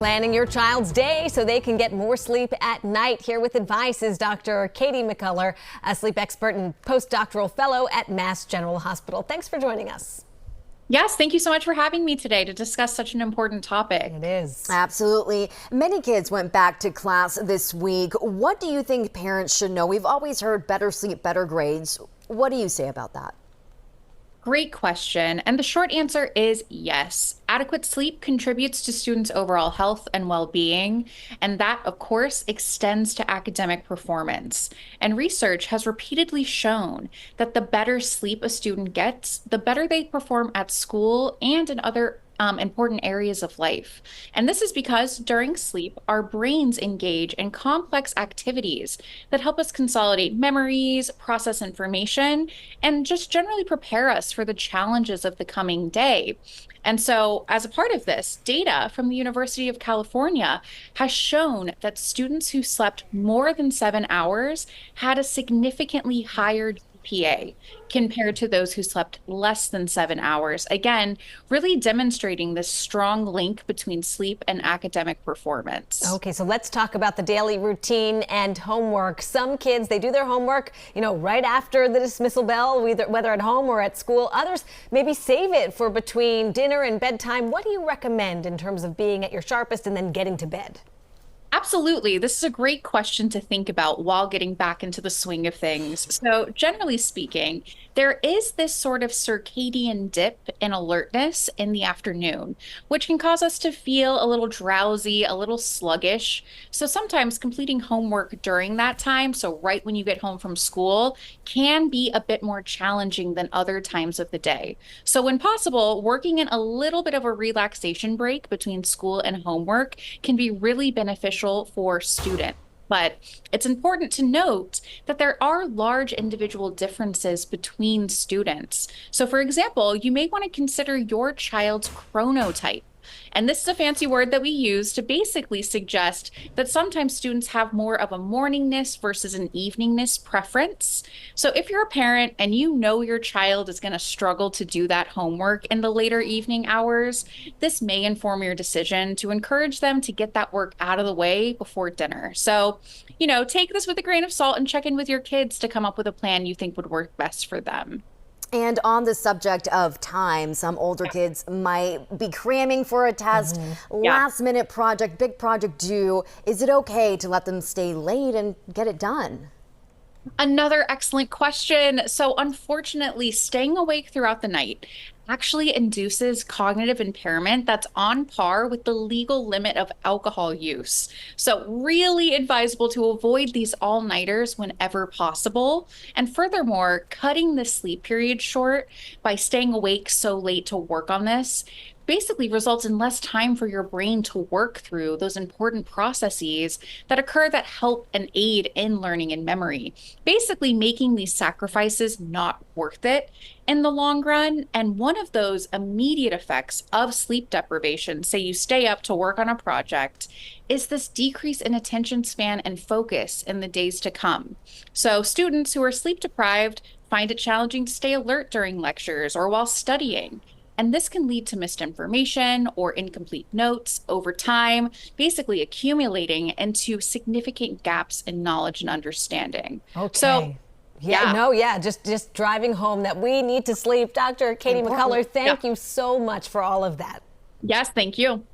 Planning your child's day so they can get more sleep at night. Here with advice is Dr. Katie McCullough, a sleep expert and postdoctoral fellow at Mass General Hospital. Thanks for joining us. Yes, thank you so much for having me today to discuss such an important topic. It is. Absolutely. Many kids went back to class this week. What do you think parents should know? We've always heard better sleep, better grades. What do you say about that? Great question. And the short answer is yes. Adequate sleep contributes to students' overall health and well-being. And that, of course, extends to academic performance. And research has repeatedly shown that the better sleep a student gets, the better they perform at school and in other important areas of life. And this is because during sleep, our brains engage in complex activities that help us consolidate memories, process information, and just generally prepare us for the challenges of the coming day. And so, as a part of this, data from the University of California has shown that students who slept more than 7 hours had a significantly higher GPA compared to those who slept less than 7 hours. Again, really demonstrating this strong link between sleep and academic performance. Okay, so let's talk about the daily routine and homework. Some kids, they do their homework, right after the dismissal bell, whether at home or at school. Others maybe save it for between dinner and bedtime. What do you recommend in terms of being at your sharpest and then getting to bed? Absolutely. This is a great question to think about while getting back into the swing of things. So, generally speaking, there is this sort of circadian dip in alertness in the afternoon, which can cause us to feel a little drowsy, a little sluggish. So, sometimes completing homework during that time, so right when you get home from school, can be a bit more challenging than other times of the day. So, when possible, working in a little bit of a relaxation break between school and homework can be really beneficial for students. But it's important to note that there are large individual differences between students. So for example, you may want to consider your child's chronotype. And this is a fancy word that we use to basically suggest that sometimes students have more of a morningness versus an eveningness preference. So if you're a parent and you know your child is going to struggle to do that homework in the later evening hours, this may inform your decision to encourage them to get that work out of the way before dinner. So, take this with a grain of salt and check in with your kids to come up with a plan you think would work best for them. And on the subject of time, some older kids might be cramming for a test, last minute project, big project due. Is it okay to let them stay late and get it done? Another excellent question. So unfortunately, staying awake throughout the night actually induces cognitive impairment that's on par with the legal limit of alcohol use. So really advisable to avoid these all-nighters whenever possible. And furthermore, cutting the sleep period short by staying awake so late to work on this basically results in less time for your brain to work through those important processes that occur that help and aid in learning and memory, basically making these sacrifices not worth it in the long run. And one of those immediate effects of sleep deprivation, say you stay up to work on a project, is this decrease in attention span and focus in the days to come. So students who are sleep deprived find it challenging to stay alert during lectures or while studying. And this can lead to missed information or incomplete notes over time, basically accumulating into significant gaps in knowledge and understanding. Okay. So, just driving home that we need to sleep. Dr. Katie McCullough, thank you so much for all of that. Yes, thank you.